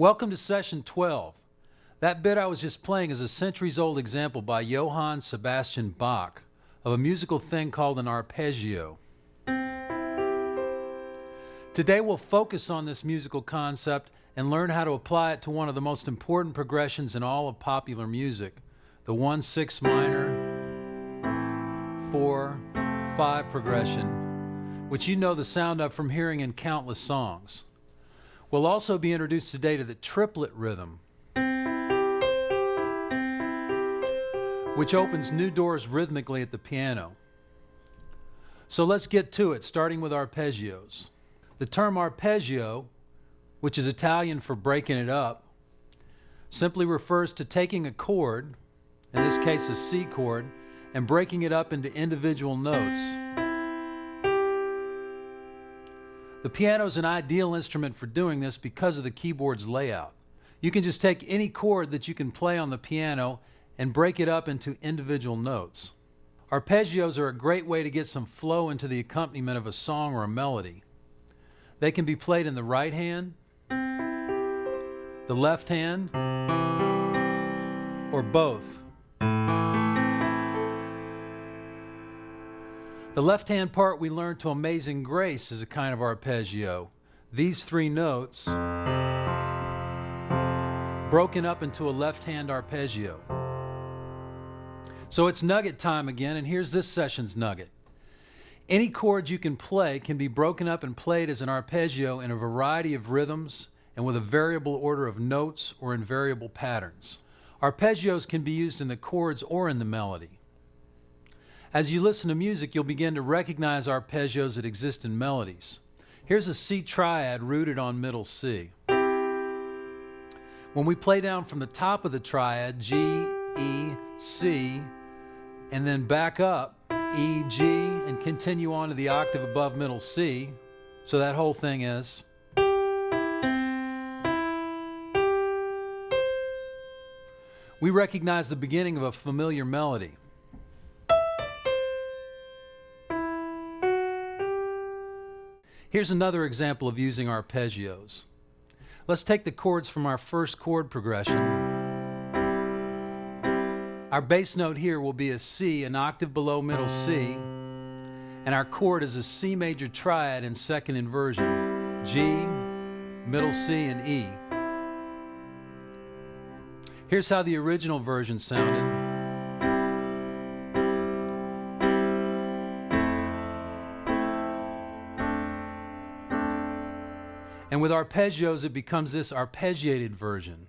Welcome to session 12. That bit I was just playing is a centuries-old example by Johann Sebastian Bach of a musical thing called an arpeggio. Today we'll focus on this musical concept and learn how to apply it to one of the most important progressions in all of popular music, the 1-6 minor, 4-5 progression, which you know the sound of from hearing in countless songs. We'll also be introduced today to the triplet rhythm, which opens new doors rhythmically at the piano. So let's get to it, starting with arpeggios. The term arpeggio, which is Italian for breaking it up, simply refers to taking a chord, in this case a C chord, and breaking it up into individual notes. The piano is an ideal instrument for doing this because of the keyboard's layout. You can just take any chord that you can play on the piano and break it up into individual notes. Arpeggios are a great way to get some flow into the accompaniment of a song or a melody. They can be played in the right hand, the left hand, or both. The left-hand part we learned to Amazing Grace is a kind of arpeggio. These three notes broken up into a left-hand arpeggio. So it's nugget time again, and here's this session's nugget. Any chord you can play can be broken up and played as an arpeggio in a variety of rhythms and with a variable order of notes or in variable patterns. Arpeggios can be used in the chords or in the melody. As you listen to music, you'll begin to recognize arpeggios that exist in melodies. Here's a C triad rooted on middle C. When we play down from the top of the triad, G, E, C, and then back up, E, G, and continue on to the octave above middle C, so that whole thing is. We recognize the beginning of a familiar melody. Here's another example of using arpeggios. Let's take the chords from our first chord progression. Our bass note here will be a C, an octave below middle C, and our chord is a C major triad in second inversion, G, middle C, and E. Here's how the original version sounded. And with arpeggios, it becomes this arpeggiated version.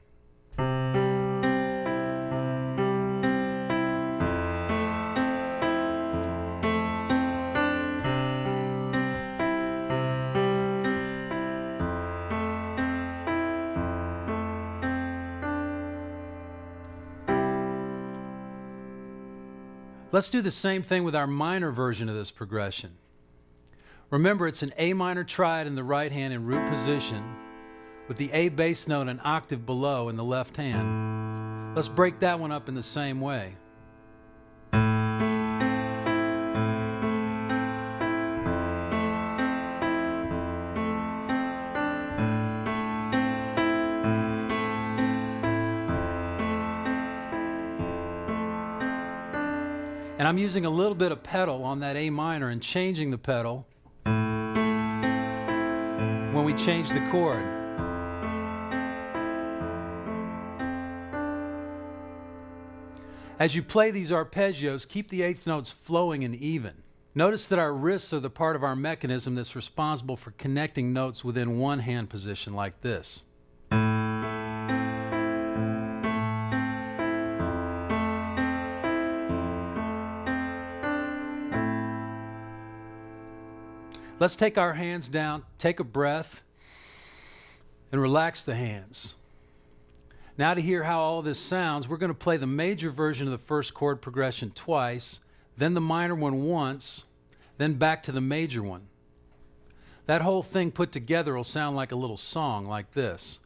Let's do the same thing with our minor version of this progression. Remember, it's an A minor triad in the right hand in root position, with the A bass note an octave below in the left hand. Let's break that one up in the same way. And I'm using a little bit of pedal on that A minor and changing the pedal when we change the chord. As you play these arpeggios, keep the eighth notes flowing and even. Notice that our wrists are the part of our mechanism that's responsible for connecting notes within one hand position like this. Let's take our hands down, take a breath, and relax the hands. Now to hear how all this sounds, we're going to play the major version of the first chord progression twice, then the minor one once, then back to the major one. That whole thing put together will sound like a little song like this.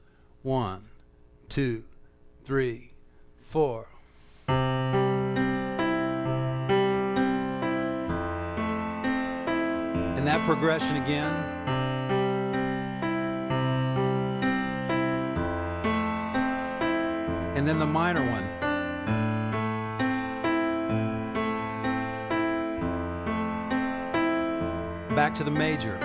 1, 2, 3, 4. And that progression again. And then the minor one. Back to the major.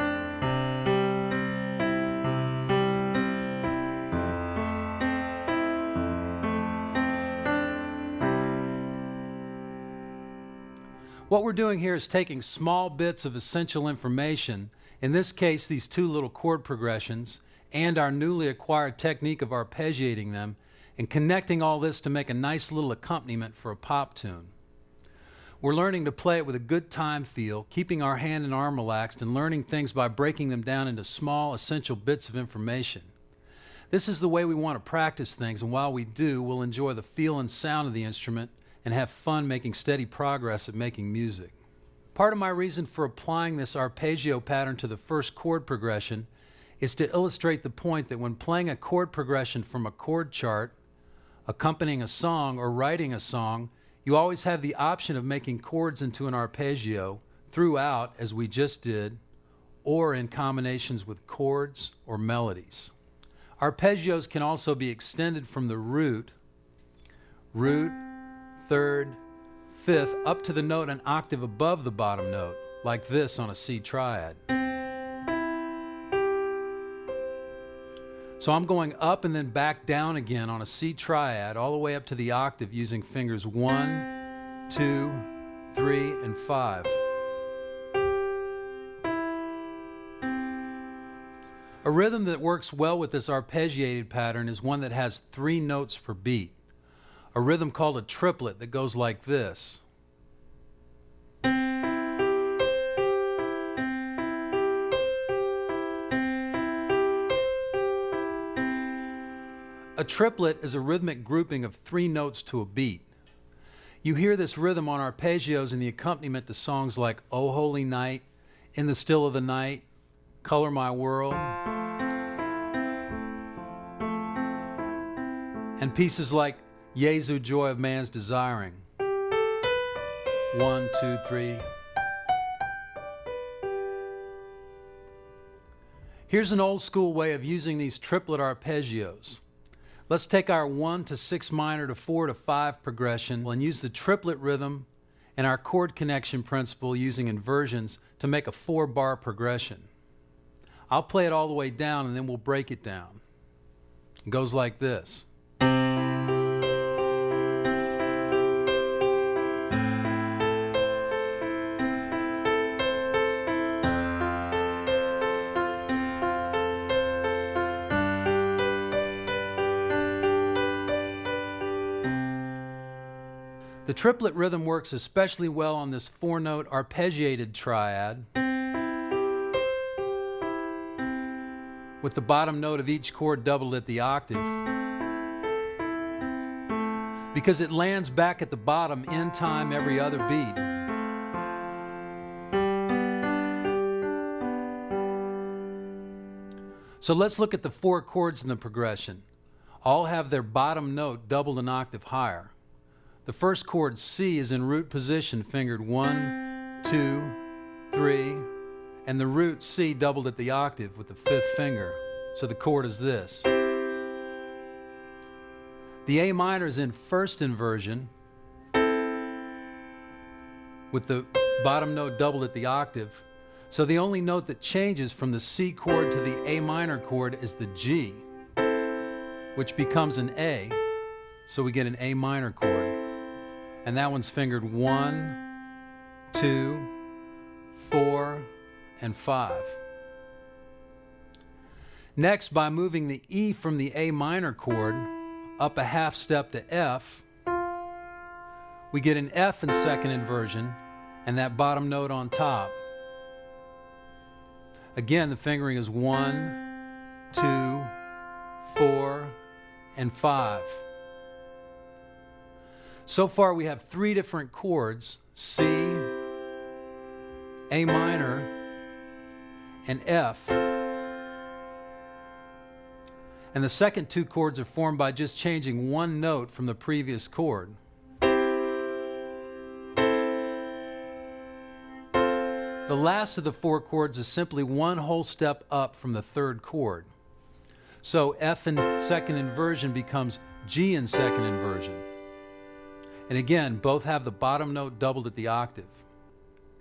What we're doing here is taking small bits of essential information, in this case these two little chord progressions, and our newly acquired technique of arpeggiating them, and connecting all this to make a nice little accompaniment for a pop tune. We're learning to play it with a good time feel, keeping our hand and arm relaxed, and learning things by breaking them down into small, essential bits of information. This is the way we want to practice things, and while we do, we'll enjoy the feel and sound of the instrument and have fun making steady progress at making music. Part of my reason for applying this arpeggio pattern to the first chord progression is to illustrate the point that when playing a chord progression from a chord chart, accompanying a song, or writing a song, you always have the option of making chords into an arpeggio throughout, as we just did, or in combinations with chords or melodies. Arpeggios can also be extended from the root, third, fifth, up to the note an octave above the bottom note, like this on a C triad. So I'm going up and then back down again on a C triad all the way up to the octave using fingers 1, 2, 3, and 5. A rhythm that works well with this arpeggiated pattern is one that has 3 notes per beat. A rhythm called a triplet that goes like this. A triplet is a rhythmic grouping of 3 notes to a beat. You hear this rhythm on arpeggios in the accompaniment to songs like "Oh Holy Night," "In the Still of the Night," "Color My World," and pieces like "Jesu, Joy of Man's Desiring." 1, 2, 3. Here's an old school way of using these triplet arpeggios. Let's take our 1 to 6 minor to 4 to 5 progression and use the triplet rhythm and our chord connection principle using inversions to make a 4-bar progression. I'll play it all the way down and then we'll break it down. It goes like this. The triplet rhythm works especially well on this 4-note arpeggiated triad, with the bottom note of each chord doubled at the octave, because it lands back at the bottom in time every other beat. So let's look at the 4 chords in the progression. All have their bottom note doubled an octave higher. The first chord, C, is in root position, fingered 1, 2, 3, and the root C doubled at the octave with the 5th finger. So the chord is this. The A minor is in first inversion with the bottom note doubled at the octave. So the only note that changes from the C chord to the A minor chord is the G, which becomes an A. So we get an A minor chord. and that one's fingered 1, 2, 4, and 5. Next, by moving the E from the A minor chord up a half step to F, we get an F in second inversion and that bottom note on top. Again, the fingering is 1, 2, 4, and 5. So far we have 3 different chords, C, A minor, and F. And the second 2 chords are formed by just changing one note from the previous chord. The last of the 4 chords is simply one whole step up from the 3rd chord. So F in second inversion becomes G in second inversion. And again, both have the bottom note doubled at the octave.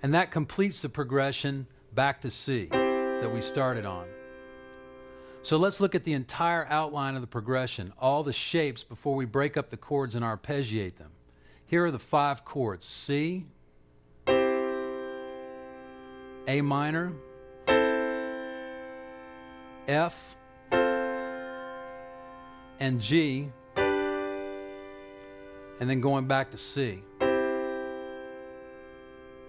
And that completes the progression back to C that we started on. So let's look at the entire outline of the progression, all the shapes before we break up the chords and arpeggiate them. Here are the 5 chords: C, A minor, F, and G, and then going back to C.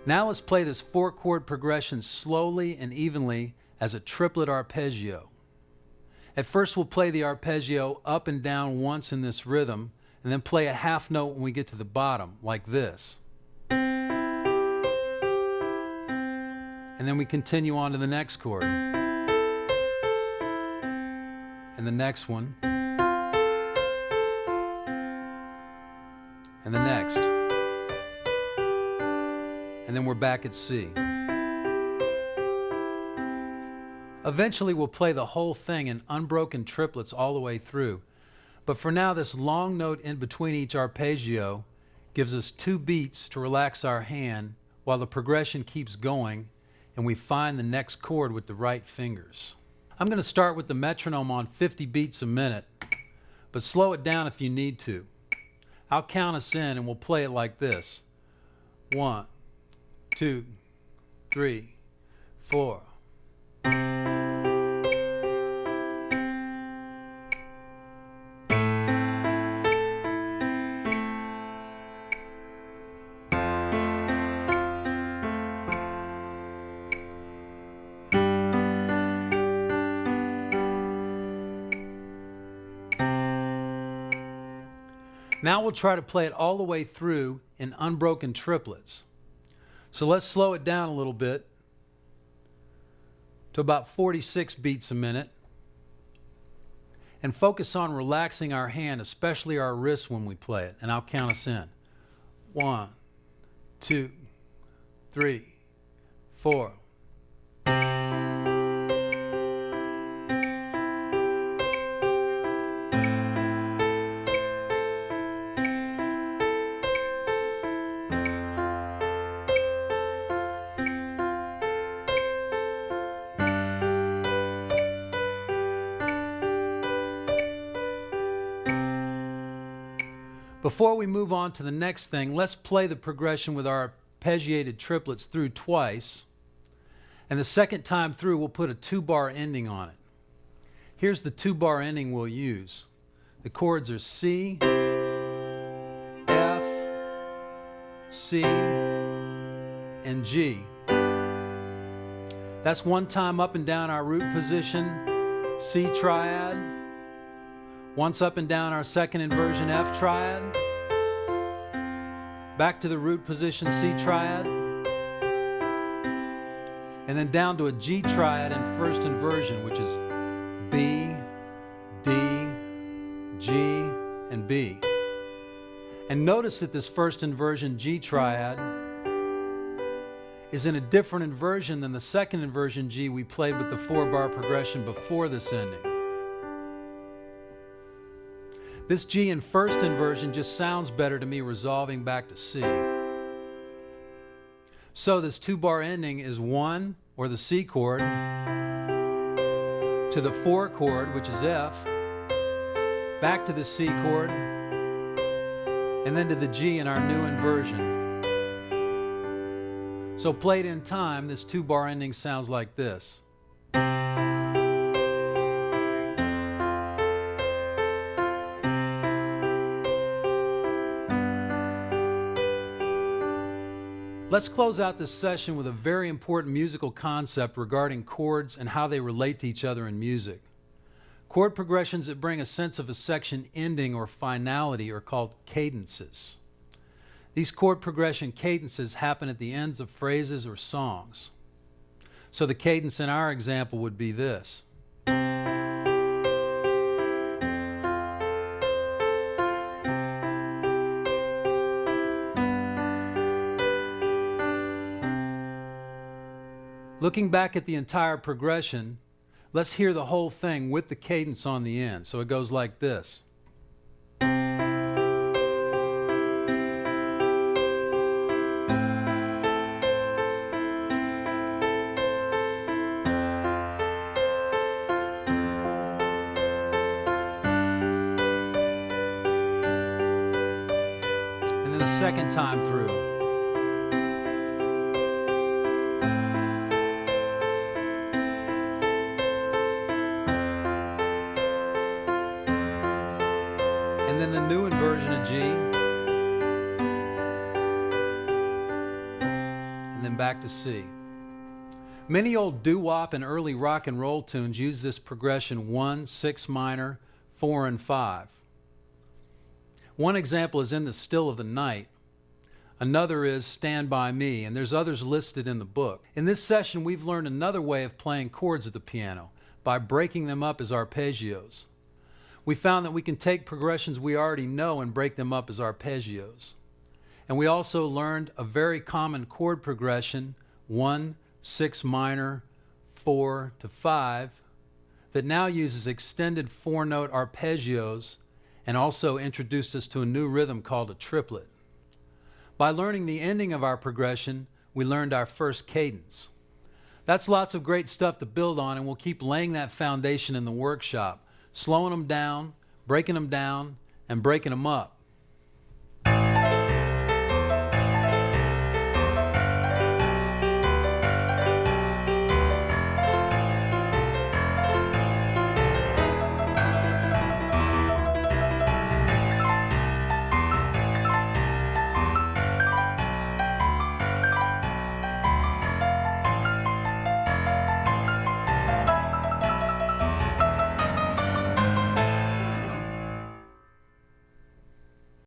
Now let's play this 4-chord progression slowly and evenly as a triplet arpeggio. At first we'll play the arpeggio up and down once in this rhythm, and then play a half note when we get to the bottom, like this. And then we continue on to the next chord. And the next one. And the next. And then we're back at C. Eventually we'll play the whole thing in unbroken triplets all the way through. But for now, this long note in between each arpeggio gives us 2 beats to relax our hand while the progression keeps going and we find the next chord with the right fingers. I'm going to start with the metronome on 50 beats a minute, but slow it down if you need to. I'll count us in and we'll play it like this: 1, 2, 3, 4. Now we'll try to play it all the way through in unbroken triplets. So let's slow it down a little bit to about 46 beats a minute and focus on relaxing our hand, especially our wrists when we play it. And I'll count us in. 1, 2, 3, 4. Before we move on to the next thing, let's play the progression with our arpeggiated triplets through twice. And the second time through, we'll put a 2-bar ending on it. Here's the 2-bar ending we'll use. The chords are C, F, C, and G. That's one time up and down our root position, C triad. Once up and down our second inversion, F triad. Back to the root position, C triad. And then down to a G triad in first inversion, which is B, D, G, and B. And notice that this first inversion, G triad, is in a different inversion than the second inversion G we played with the 4-bar progression before this ending. This G in first inversion just sounds better to me resolving back to C. So this 2-bar ending is 1, or the C chord, to the 4 chord, which is F, back to the C chord, and then to the G in our new inversion. So played in time, this two-bar ending sounds like this. Let's close out this session with a very important musical concept regarding chords and how they relate to each other in music. Chord progressions that bring a sense of a section ending or finality are called cadences. These chord progression cadences happen at the ends of phrases or songs. So the cadence in our example would be this. Looking back at the entire progression, let's hear the whole thing with the cadence on the end. So it goes like this. And then the second time through. And then the new inversion of G. And then back to C. Many old doo-wop and early rock and roll tunes use this progression 1, 6 minor, 4, and 5. One example is In the Still of the Night. Another is Stand By Me, and there's others listed in the book. In this session, we've learned another way of playing chords at the piano by breaking them up as arpeggios. We found that we can take progressions we already know and break them up as arpeggios. And we also learned a very common chord progression, 1, 6 minor, 4 to 5, that now uses extended 4-note arpeggios and also introduced us to a new rhythm called a triplet. By learning the ending of our progression, we learned our first cadence. That's lots of great stuff to build on, and we'll keep laying that foundation in the workshop, slowing them down, breaking them down, and breaking them up.